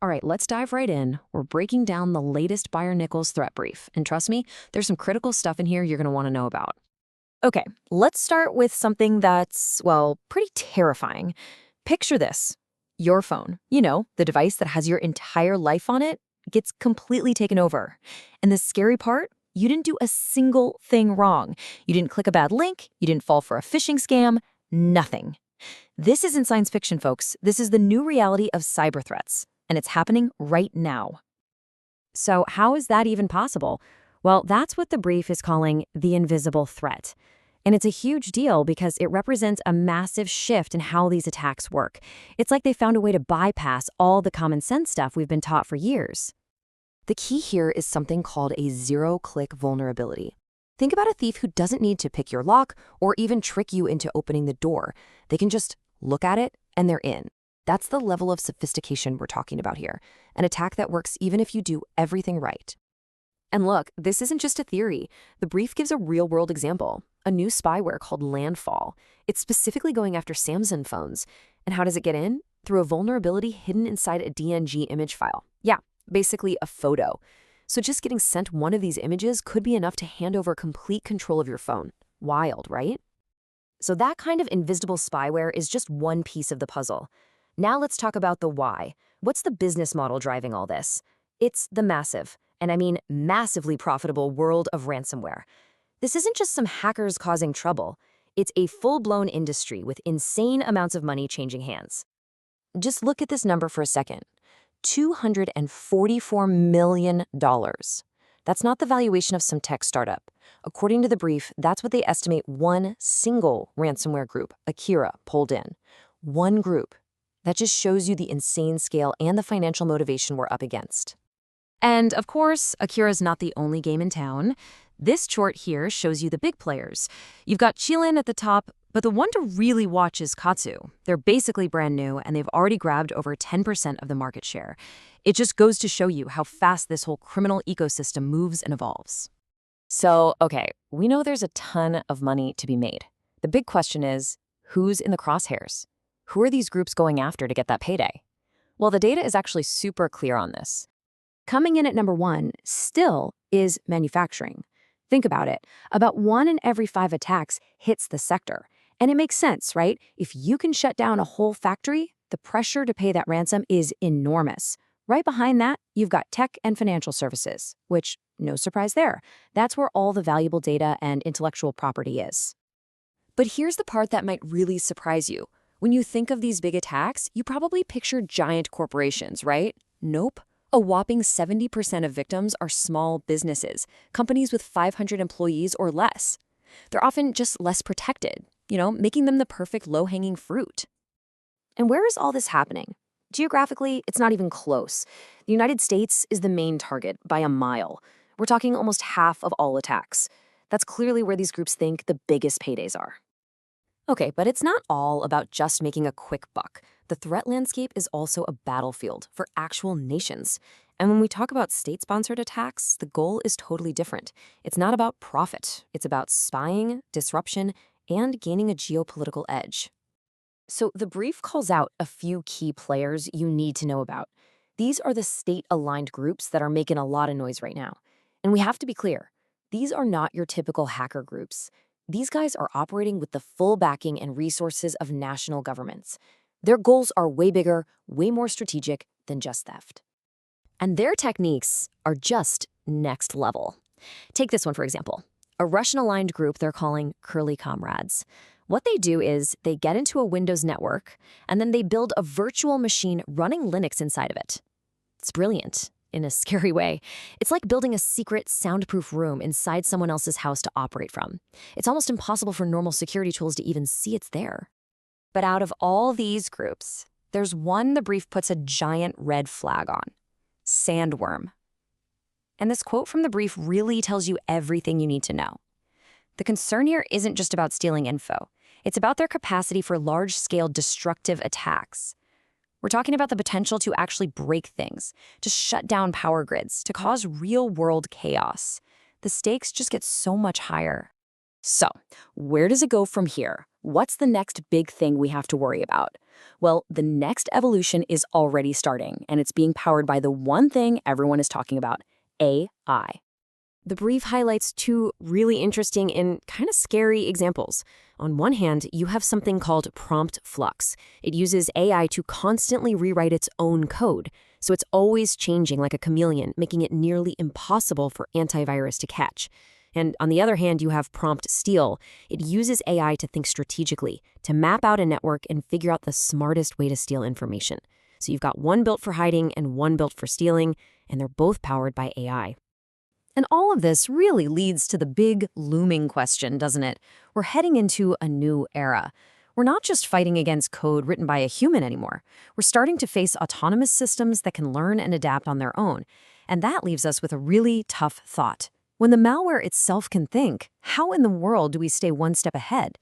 All right, let's dive right in. We're breaking down the latest Byer-Nichols threat brief. And trust me, there's some critical stuff in here you're going to want to know about. Okay, let's start with something that's, well, pretty terrifying. Picture this. Your phone, the device that has your entire life on it, gets completely taken over. And the scary part? You didn't do a single thing wrong. You didn't click a bad link, you didn't fall for a phishing scam, nothing. This isn't science fiction, folks. This is the new reality of cyber threats, and it's happening right now. So, how is that even possible? Well, that's what the brief is calling the invisible threat. And it's a huge deal because it represents a massive shift in how these attacks work. It's like they found a way to bypass all the common sense stuff we've been taught for years. The key here is something called a zero-click vulnerability. Think about a thief who doesn't need to pick your lock or even trick you into opening the door. They can just look at it and they're in. That's the level of sophistication we're talking about here. An attack that works even if you do everything right. And look, this isn't just a theory. The brief gives a real-world example, a new spyware called Landfall. It's specifically going after Samsung phones. And how does it get in? Through a vulnerability hidden inside a DNG image file. Yeah, basically a photo. So just getting sent one of these images could be enough to hand over complete control of your phone. Wild, right? So that kind of invisible spyware is just one piece of the puzzle. Now let's talk about the why. What's the business model driving all this? It's the massive, and I mean massively profitable world of ransomware. This isn't just some hackers causing trouble. It's a full-blown industry with insane amounts of money changing hands. Just look at this number for a second. $244 million. That's not the valuation of some tech startup. According to the brief, that's what they estimate one single ransomware group, Akira, pulled in. One group. That just shows you the insane scale and the financial motivation we're up against. And of course, Akira's not the only game in town. This chart here shows you the big players. You've got Chilin at the top, but the one to really watch is Kazu. They're basically brand new, and they've already grabbed over 10% of the market share. It just goes to show you how fast this whole criminal ecosystem moves and evolves. So, okay, we know there's a ton of money to be made. The big question is, who's in the crosshairs? Who are these groups going after to get that payday? Well, the data is actually super clear on this. Coming in at number one still is manufacturing. Think about it. About 1 in every 5 attacks hits the sector. And it makes sense, right? If you can shut down a whole factory, the pressure to pay that ransom is enormous. Right behind that, you've got tech and financial services, which, no surprise there. That's where all the valuable data and intellectual property is. But here's the part that might really surprise you. When you think of these big attacks, you probably picture giant corporations, right? Nope. A whopping 70% of victims are small businesses, companies with 500 employees or less. They're often just less protected, making them the perfect low-hanging fruit. And where is all this happening? Geographically, it's not even close. The United States is the main target by a mile. We're talking almost half of all attacks. That's clearly where these groups think the biggest paydays are. Okay, but it's not all about just making a quick buck. The threat landscape is also a battlefield for actual nations. And when we talk about state-sponsored attacks, the goal is totally different. It's not about profit. It's about spying, disruption, and gaining a geopolitical edge. So the brief calls out a few key players you need to know about. These are the state-aligned groups that are making a lot of noise right now. And we have to be clear, these are not your typical hacker groups. These guys are operating with the full backing and resources of national governments. Their goals are way bigger, way more strategic than just theft. And their techniques are just next level. Take this one, for example. A Russian-aligned group they're calling Curly Comrades. What they do is they get into a Windows network, and then they build a virtual machine running Linux inside of it. It's brilliant. In a scary way. It's like building a secret, soundproof room inside someone else's house to operate from. It's almost impossible for normal security tools to even see it's there. But out of all these groups, there's one the brief puts a giant red flag on. Sandworm. And this quote from the brief really tells you everything you need to know. The concern here isn't just about stealing info. It's about their capacity for large-scale destructive attacks. We're talking about the potential to actually break things, to shut down power grids, to cause real-world chaos. The stakes just get so much higher. So, where does it go from here? What's the next big thing we have to worry about? Well, the next evolution is already starting, and it's being powered by the one thing everyone is talking about: AI. The brief highlights two really interesting and kind of scary examples. On one hand, you have something called prompt flux. It uses AI to constantly rewrite its own code, so it's always changing like a chameleon, making it nearly impossible for antivirus to catch. And on the other hand, you have prompt steal. It uses AI to think strategically, to map out a network and figure out the smartest way to steal information. So you've got one built for hiding and one built for stealing, and they're both powered by AI. And all of this really leads to the big looming question, doesn't it? We're heading into a new era. We're not just fighting against code written by a human anymore. We're starting to face autonomous systems that can learn and adapt on their own. And that leaves us with a really tough thought. When the malware itself can think, how in the world do we stay one step ahead?